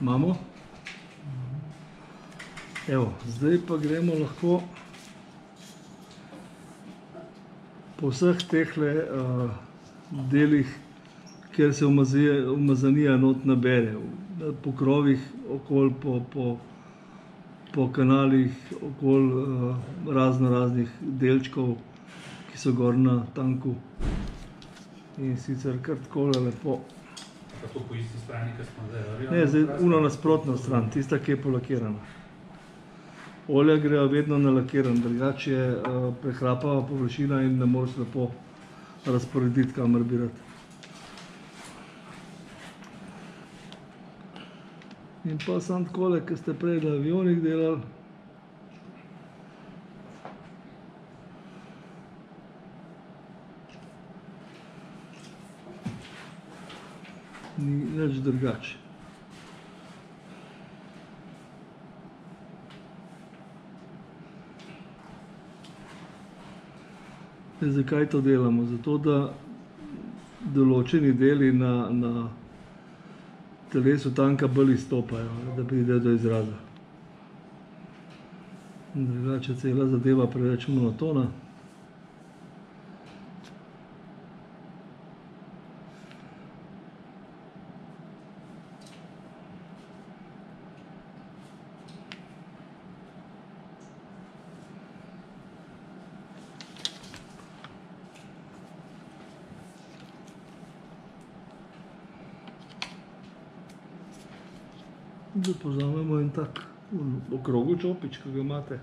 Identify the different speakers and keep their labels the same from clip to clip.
Speaker 1: Imamo? Evo, zdaj pa gremo lahko po vseh tehle delih, kjer se umazanija not nabere, po krovih, okoli po kanalih, okoli raznih delčkov, ki so gor na tanku. In sicer kar takole lepo.
Speaker 2: Pa to po isti strani, ki smo zdaj?
Speaker 1: Ne, zdaj uno nasprotno stran, tista, ki je polakirana. Olja grejo vedno na lakiran, drugače je prehrapava površina in ne moreš lepo razporediti, kamor bi rad. In pa samo takole, ki ste prej na avionih delali. Ni nič drugače. Zakaj to delamo? Zato, da določeni deli na telesu tanka bolj izstopajo, da pridejo do izraza. Drugače cela zadeva preveč monotona. Zdaj povzamemo en tak okrogel čopič, ki ga imate.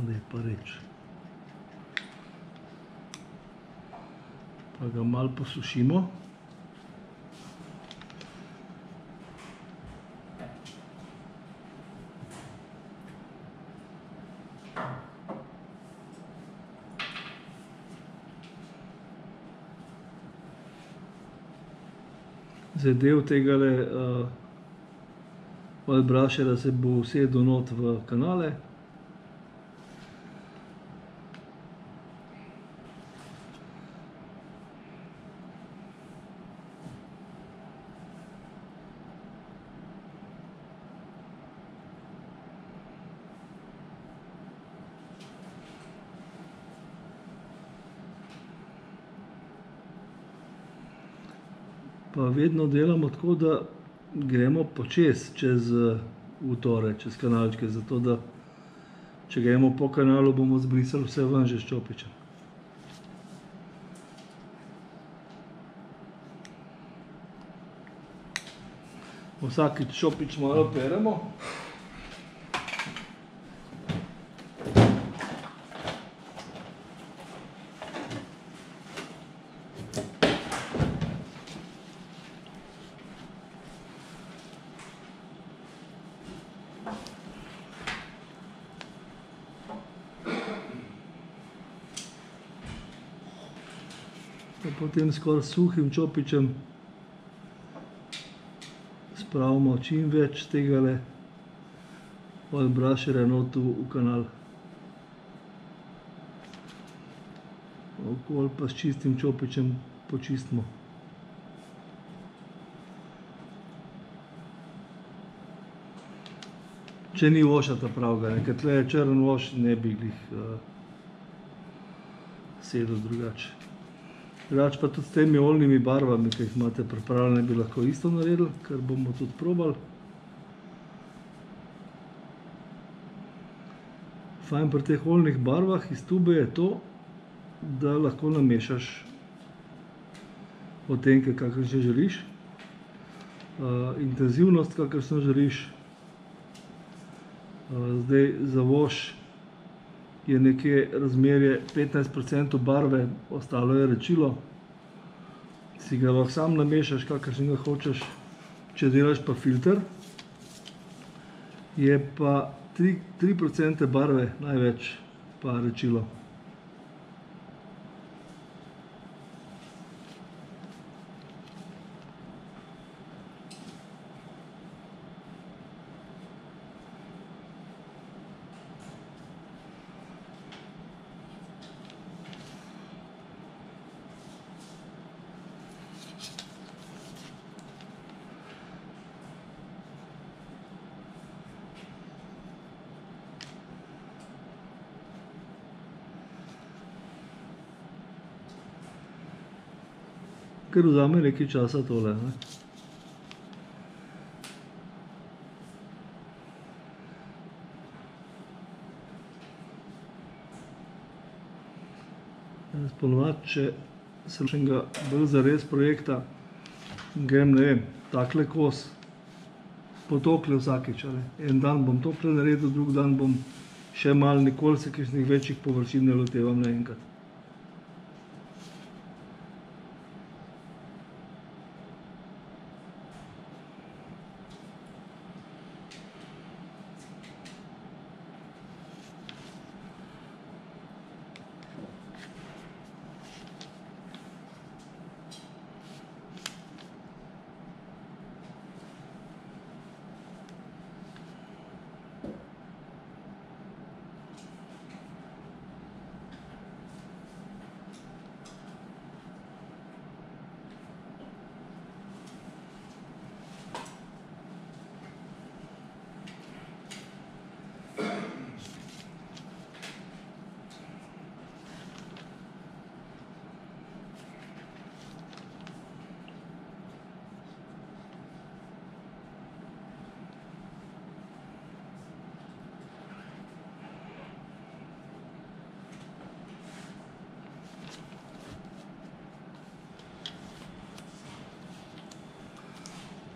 Speaker 1: Lepa reč. Pa ga malo posušimo. Zdaj del tegale oil brusherja se bo usedel not v kanale. Pa vedno delamo tako, da gremo počez čez utore, čez kanalčke, zato da če gremo po kanalu, bomo zbrisali vse ven že s čopičem. Vsakič čopič malo peremo. Potem skoraj suhim čopičem spravimo čim več tegale oil brusherja not v kanal. Okoli pa s čistim čopičem počistimo. Če ni voša ta pravega, ker tle je črn voš, ne bi glih sedel drugače. Drugače pa tudi s temi oljnimi barvami, ki jih imate pripravljene, bi lahko isto naredili, kar bomo tudi probali. Fajn pri teh oljnih barvah iz tube je to, da lahko namešaš odtenke, kakršne želiš, intenzivnost, kakršno želiš. Zdaj za voš je nekje razmerje 15% barve, ostalo je rečilo. Si ga lahko sam namešaš, kakršnega hočeš. Če delaš pa filter, je pa 3% barve največ pa rečilo. kar vzame nekaj časa tole. Ne? Ponovadi, če se ločenega bolj zares projekta, grem, ne vem, takle kos po tokle vsakič. En dan bom tokle naredil, drug dan bom še malo, nikoli se kakšnih večjih površin ne lotevam naenkrat.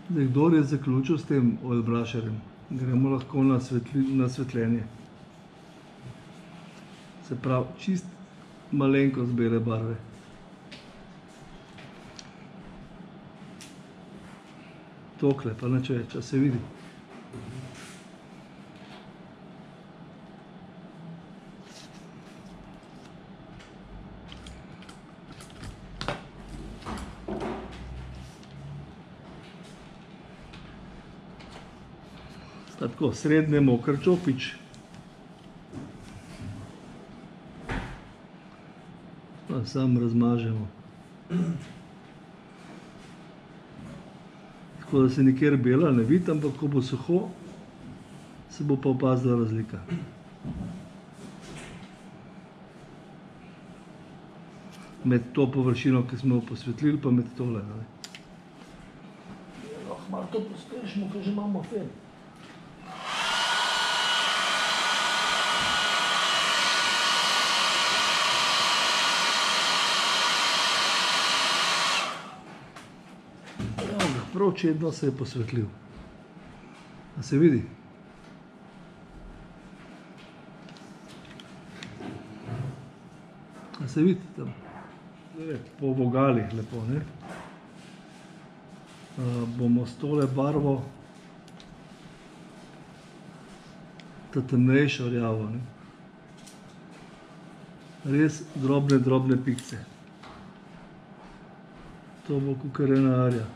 Speaker 1: Zdaj, kdor je zaključil s tem oil brusherjem, gremo lahko na svetljenje. Se pravi, čist malenkost bele barve. Tokle, pa nič več, a se vidi. Tako, srednje moker čopič. Pa sam razmažemo. Tako da se nikjer bela ne vidi, ampak ko bo suho, se bo pa opazila razlika. Med to površino, ki smo jo posvetlili, pa med tole. Lahko malo to pospešimo, ker že imamo fen. Prav čedno se je posvetlil. A se vidi? A se vidi tam? Po vogalih lepo, ne? Bomo s tole barvo ta temnejšo rjavo, ne? Res drobne pikce. To bo kakor ena arja.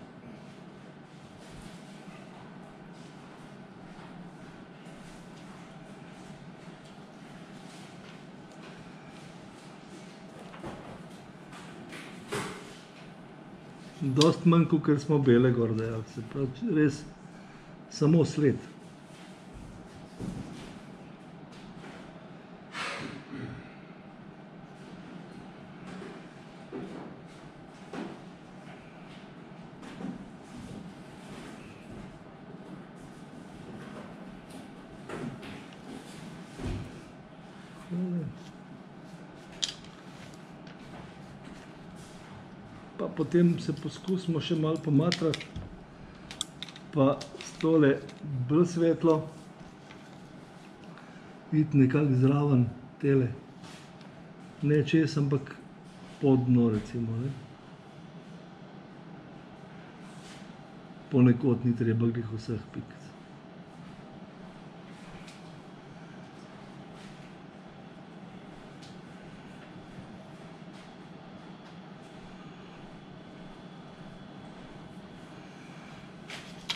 Speaker 1: Dost manj, kakor smo bele gor dejali, se pravi, res samo sled. Pa potem se poskusimo še malo pomatrati, pa s tole bolj svetlo videti nekako zraven tele, ne čez, ampak pod dno recimo, ne. Ponekod ni treba glih vseh pikic.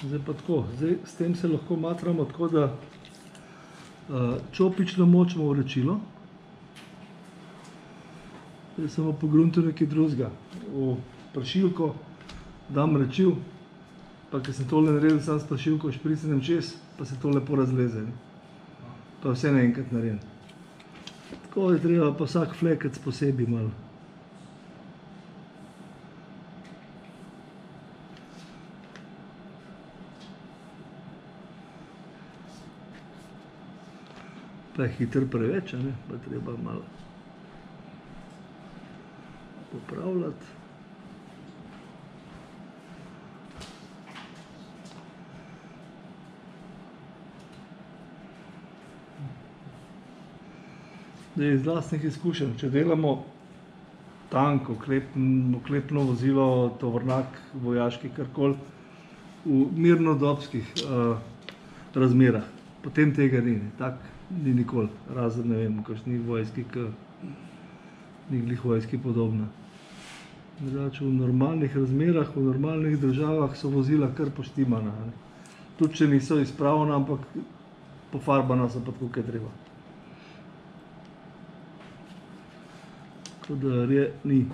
Speaker 1: Zdaj pa tako, s tem se lahko matramo tako, da čopič namočimo v rečilo. Zdaj samo pogruntil nekaj drugega. V pršilko dam rečil, pa ker sem tole naredil sam s pršilko, špricnem čez, pa se to lepo razleze. Pa vse naenkrat naredim. Tako je treba pa vsak flekec posebej malo. Pa je hiter preveč, a ne? Pa treba malo popravljati. Zdaj, iz lastnih izkušenj, če delamo tank, oklepno vozilo, tovornjak, vojaški, karkoli, v mirnodobskih razmerah, potem tega ni, tak ni nikoli, razen, ne vem, v kakšni vojski, ki ni glih vojski podobna. Drugače v normalnih razmerah, v normalnih državah so vozila kar poštimana, ne. Tudi če niso izpravna, ampak pofarbana so pa tako, kot je treba. Tako da je ni.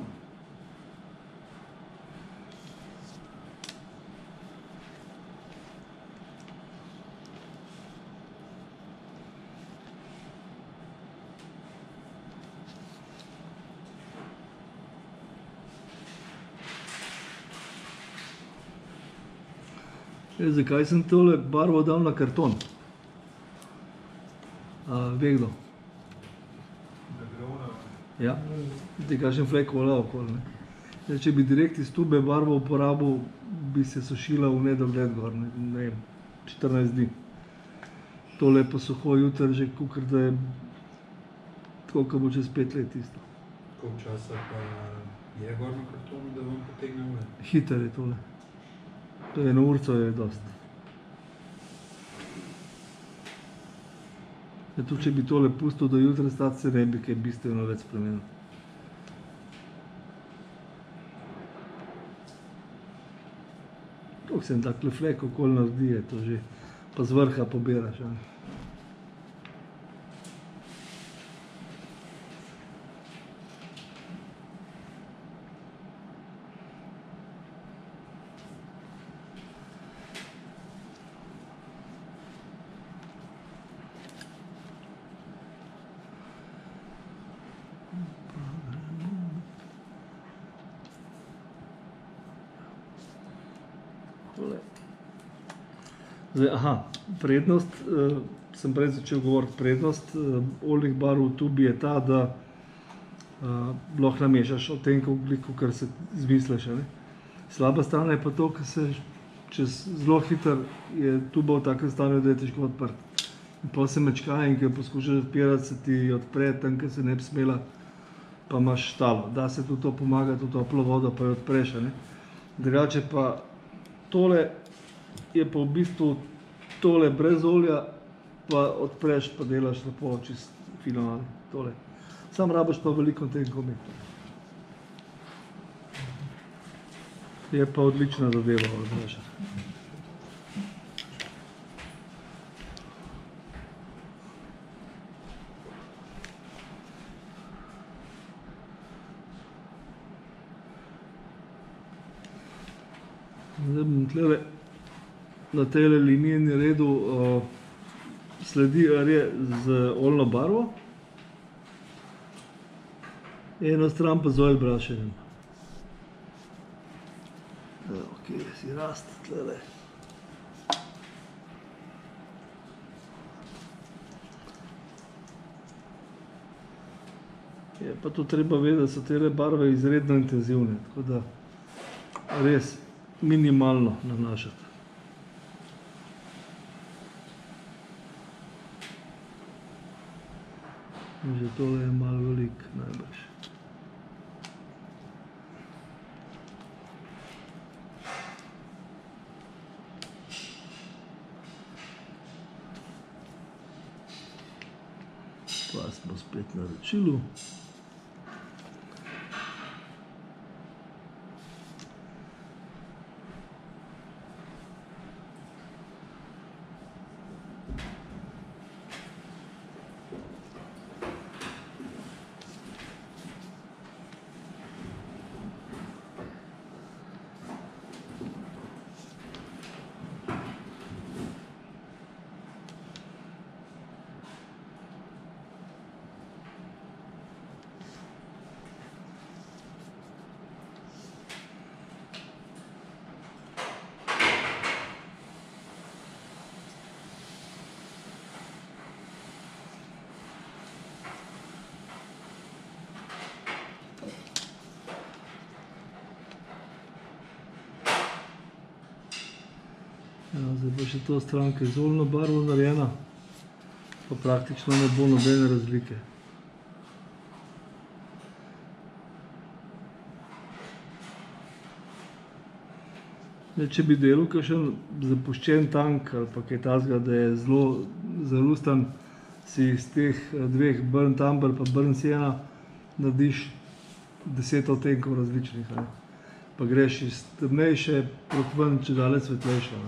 Speaker 1: Zakaj sem tole barvo dal na karton? Ve kdo? Ja, ti kakšen flek vola okoli, ne. Zdaj, če bi direkt iz tube barvo uporabil, bi se sušila v nedogled gor, ne vem, 14 dni. Tole pa suho jutri že kakor da je tako, kot bo čez 5 let isto.
Speaker 2: Koliko časa pa je gor na kartonu, da vam potegne ure?
Speaker 1: Hiter je tole. To je 1 urico je dosti. Tudi če bi tole pustil do jutra stati, se ne bi kaj bistveno več spremenil. Koliko se en takle flek okoli naredi, je to že, pa z vrha pobiraš, a ne. Zdaj, prednost, sem prej začel govoriti, prednost oljnih barv v tubi je ta, da lahko namešaš odtenkov glih, kakor se izmisliš, a ne. Slaba stran je pa to, ke se zelo hitro je tuba v takem stanju, da je težko odprti. In pol se mečka in ke jo poskušaš odpirati, se ti odpre tam, ke se ne bi smela, pa imaš štalo. Da se tudi to pomagati v toplo vodo, pa jo odpreš, a ne. Drugače pa tole je pa v bistvu tole brez olja, pa odpreš pa delaš lepo čisto fino, tole. Samo rabiš pa veliko odtenkov imeti. Je pa odlična zadeva, odvraža. Zdaj bom tlele na tejle liniji naredil sledi rje z oljno barvo, eno stran pa z oil brushingjem. Evo, kje si raste tlele. Je pa tu treba vedeti, da so tele barve izredno intenzivne, tako da res minimalno nanašati. Že tole je malo veliko, najbrž. Pa smo spet na rečilu. Ja, zdaj pa še to stran, ki je z oljno barvo narejena, pa praktično ne bo nobene razlike. Če bi delal kakšen zapuščen tank ali pa kaj takega, da je zelo zalustan, si iz teh dveh Burnt Umber pa Burnt Sienna narediš 10 odtenkov različnih. Pa greš iz temnejše proti ven, čedalje svetlejše.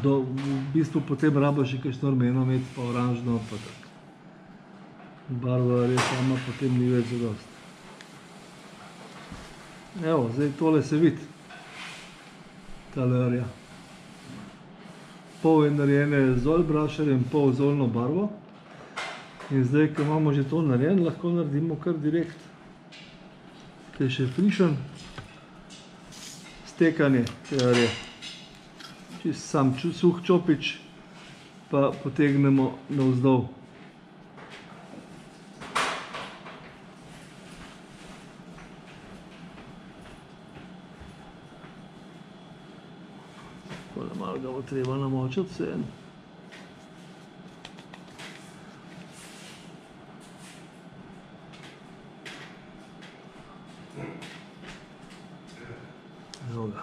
Speaker 1: V bistvu potem rabiš še kakšno rumeno imeti, pa oranžno, pa tako. Barva res sama potem ni več zadosti. Evo, zdaj tole se vidi. Tale rja. Pol je narejene z oil brusherjem, pol z oljno barvo. In zdaj, ko imamo že to narejeno, lahko naredimo kar direkt. Kaj še frišen. Stekanje tega rja. Čist sam suh čopič, pa potegnemo navzdol. Malo ga bo treba namočiti vseeno. Evo ga.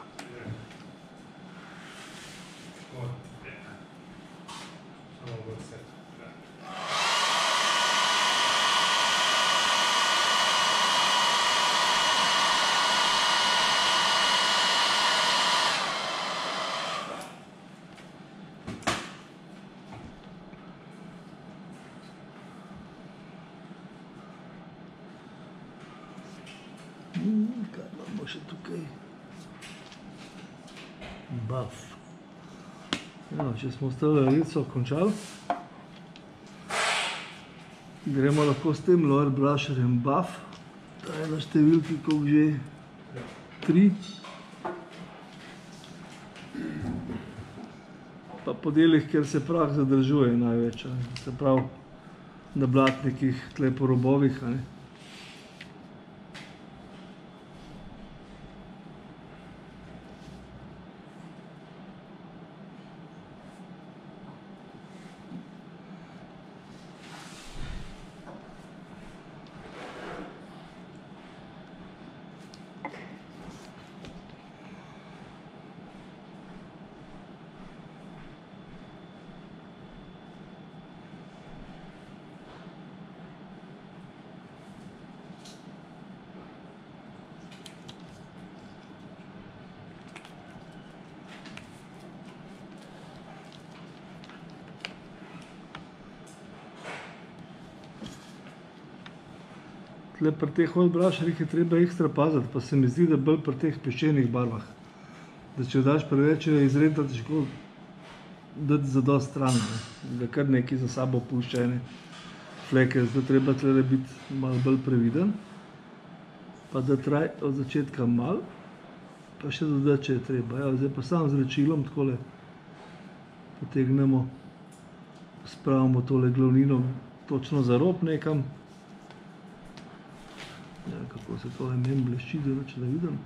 Speaker 1: Kaj imamo še tukaj? Buff. Ja, če smo s tole rico končali, gremo lahko s tem oil brusherjem Buff. Ta je na številki, koliko že? 3. Pa po delih, kjer se prah zadržuje največ. Se pravi na blatnikih, tle po robovih. Tle pri teh oil brusherjih je treba ekstra paziti, pa se mi zdi, da bolj pri teh peščenih barvah. Da če daš preveč, je izredno težko dati zadosti stran, da kar nekaj za sabo pušča ene fleke. Zato treba tle biti malo bolj previden, pa dati raj od začetka malo, pa še dodati, če je treba. Zdaj pa samo z rečilom takole potegnemo, spravimo tole glavnino točno za rob nekam. Kako se tole meni blešči, da vidim.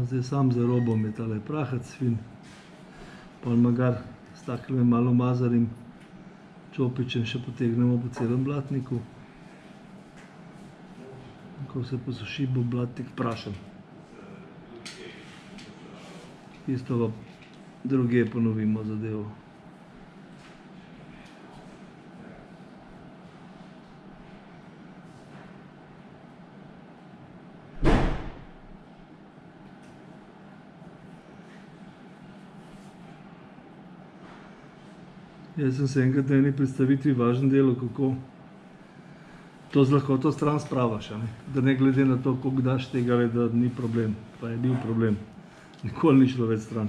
Speaker 1: Zdaj sam za robom je tale prahec fin. Pol magar s takim malo mazarim čopičem še potegnemo po celem blatniku. Ko se posuši, bo blatnik prašen. Isto pa druge ponovimo zadevo. Jaz sem se enkrat na eni predstavitvi važno delal, kako to z lahkoto stran spravaš, da ne glede na to, koliko daš tega, da ni problem, pa je bil problem. Nikoli ni šlo več stran.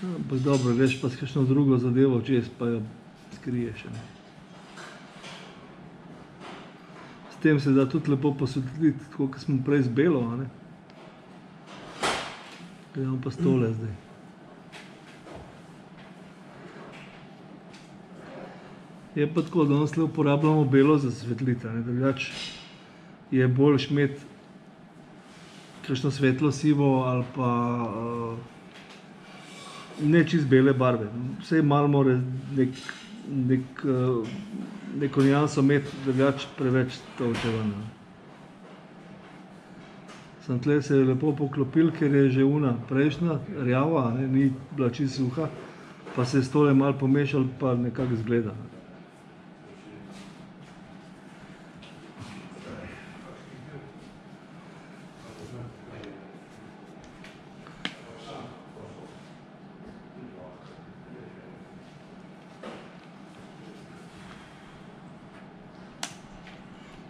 Speaker 1: Ampak dobro, greš pa s kakšno drugo zadevo čez, pa jo skriješ. tem se da tudi lepo posvetliti, tako kot smo prej z belo, a ne. Gremo pa s tole zdaj. Je pa tako, da danes uporabljamo belo za svetliti, ne, drugače je boljš imeti kakšno svetlo sivo ali pa ne čist bele barve. Vsaj malo mora neko nianso imeti, drugače preveč tolče ven. Samo tle se je lepo poklopil, ker je že una prejšnja, rjava, ne, ni bila čisto suha, pa se je s tole malo pomešal, pa nekako izgleda.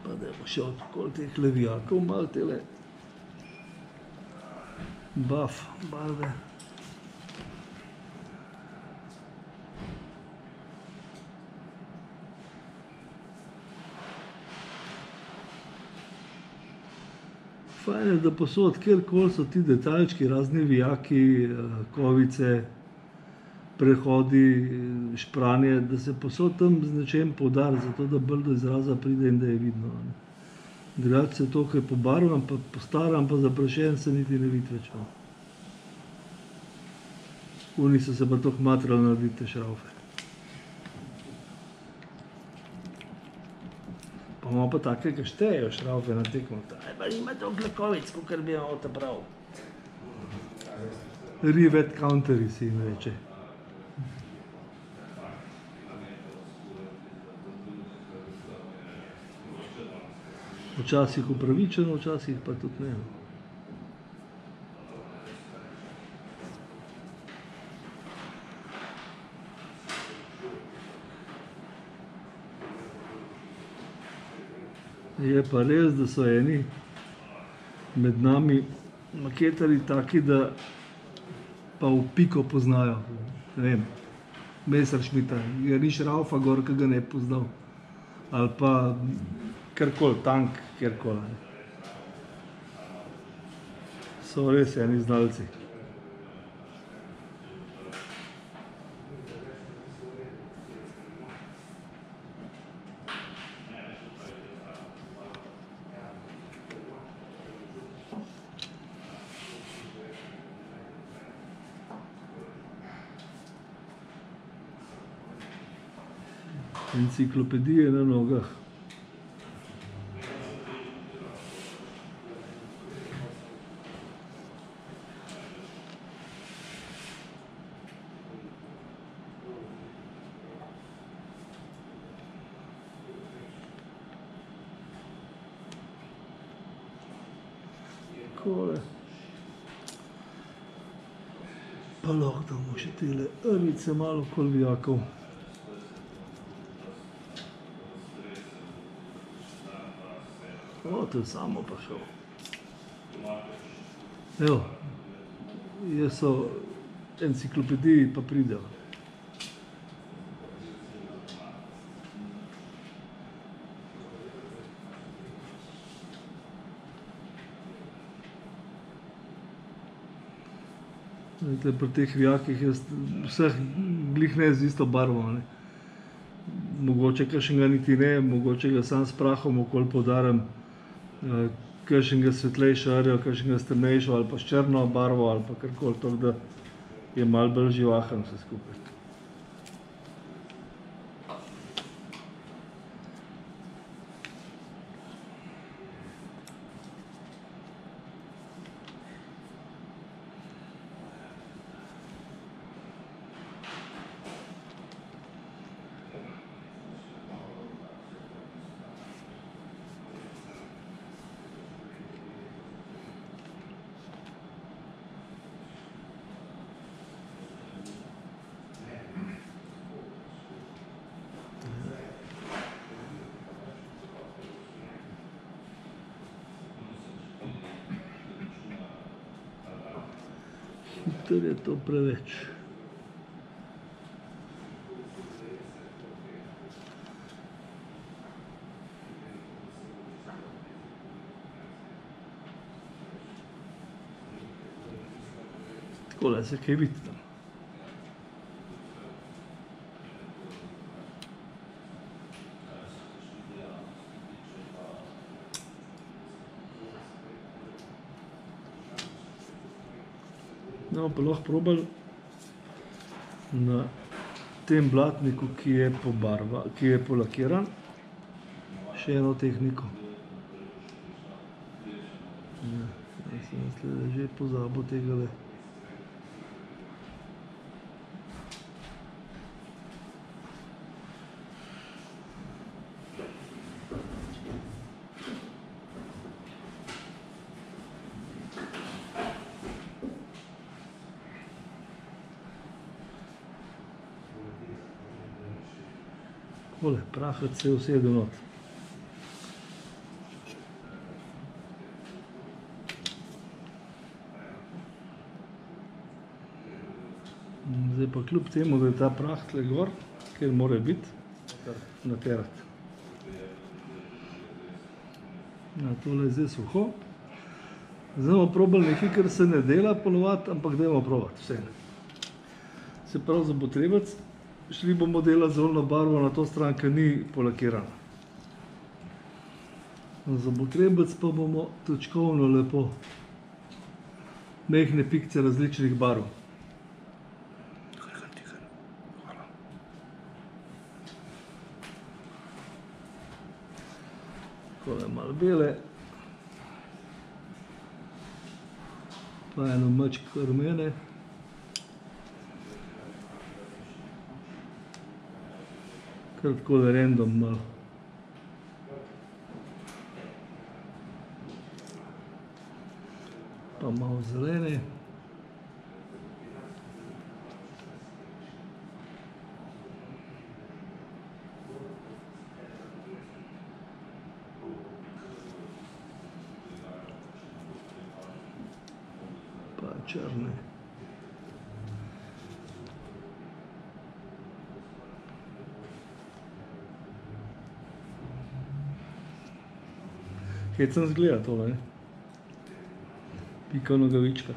Speaker 1: Pa dajmo še okoli teh levijakov, malo tele buff barve. Fajn je, da posod, kjerkoli so ti detaljčki, razni vijaki, kovice, prehodi, špranje, da se posod tam z nečem poudari, zato da bolj do izraza pride in da je vidno. Drugače se to, ko je pobarvan, pa postaran, pa zaprašen, se niti ne vidi več. Oni so se pa toliko matrali narediti te šraufe. Pa imamo pa take, ki štejejo šraufe na tekmo. Pa nima toliko kovic, kakor bi imel ta prav. Rivet counteri si jim reče. Včasih upravičeno, včasih pa tudi ne. Je pa res, da so eni med nami maketarji taki, da pa v piko poznajo. Ne vem, Messerschmitta, je ni šraufa gor, ki ga ne bi poznal. Ali pa karkoli, tank, kjerkoli. So res eni znalci. Enciklopedije na nogah. Takole. Pa lahko damo še tele rnice malo okoli vijakov. O, to je samo pa šel. Evo, jaz so enciklopediji pa pridejo. Pri teh vijakih jaz vseh glih ne z isto barvo. Mogoče kakšnega niti ne, mogoče ga sam s prahom okoli poudarim, kakšnega svetlejšo rjo, kakšnega strmejšo ali pa s črno barvo ali pa karkoli, tako da je malo bolj živahen vse skupaj. Hitro je to preveč. Takole se kaj vidi tam. No, pa lahko probali na tem blatniku, ki je polakiran, še eno tehniko. Ja, sem že pozabil tegale. Takole, prahec se je usedel not. Zdaj pa kljub temu, da je ta prah tle gor, kjer mora biti, naterati. Ja, tole je zdaj suho. Zdaj bomo probali nekaj, kar se ne dela ponovati, ampak dajmo probati vseeno. Se pravi, za potrebec šli bomo delati z oljno barvo na to stran, ki ni polakirana. Za potrebec pa bomo točkovno lepo mehne pikce različnih barv. Takole malo bele, pa eno mačko rumene. Kar takole random malo. Pa malo zelene. Pa črne. Hecam zgleda tole, ne? Pika nogavička.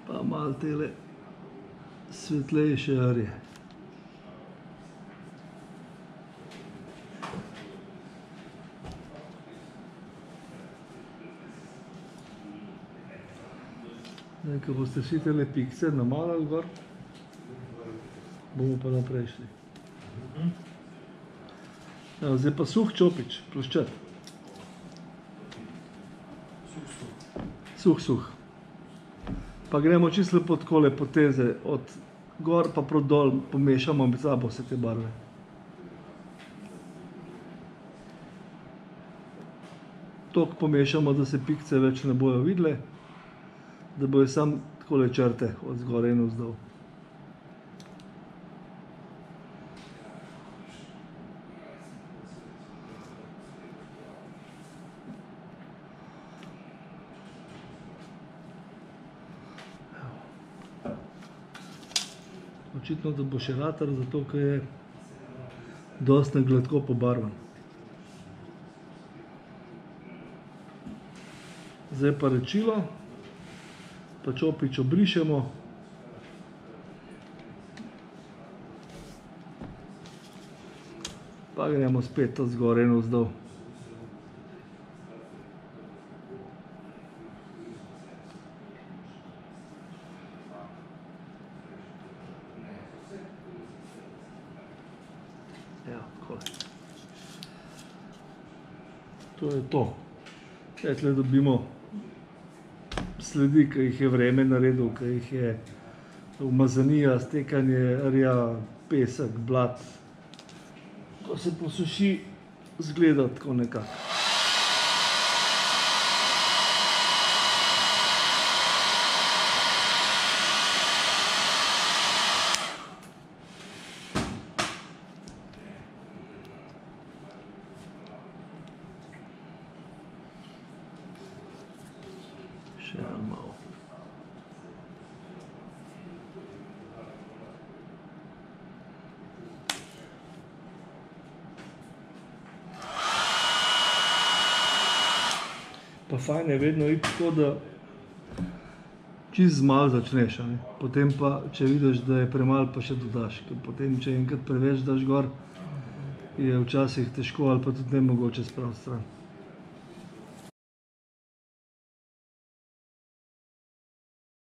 Speaker 1: Pa malo tele svetlejše arje. Ko boste vsi tele pikce namalali gor, bomo pa naprej šli. Zdaj pa suh čopič, ploščat. Suh. Pa gremo čisto lepo takole poteze, od gor pa proti dol, pomešamo med sabo vse te barve. Toliko pomešamo, da se pikce več ne bojo videle, da bojo samo takole črte od zgoraj in vzdolj. Očitno, da bo še ratar, zato ker je dosti gladko pobarvan. Zdaj pa rečilo, pa čopič obrišemo. Pa gremo spet od zgoraj in vzdolj. To je to. Tle dobimo sledi, ki jih je vreme naredil, ki jih je umazanija, stekanje rja, pesek, blat. Ko se posuši, izgleda tako nekako. Še malo. Pa fajn je vedno iti tako, da čist malo začneš, a ne. Potem pa, če vidiš, da je premalo, pa še dodaš. Ker potem, če enkrat preveč daš gor, je včasih težko ali pa tudi nemogoče spraviti stran.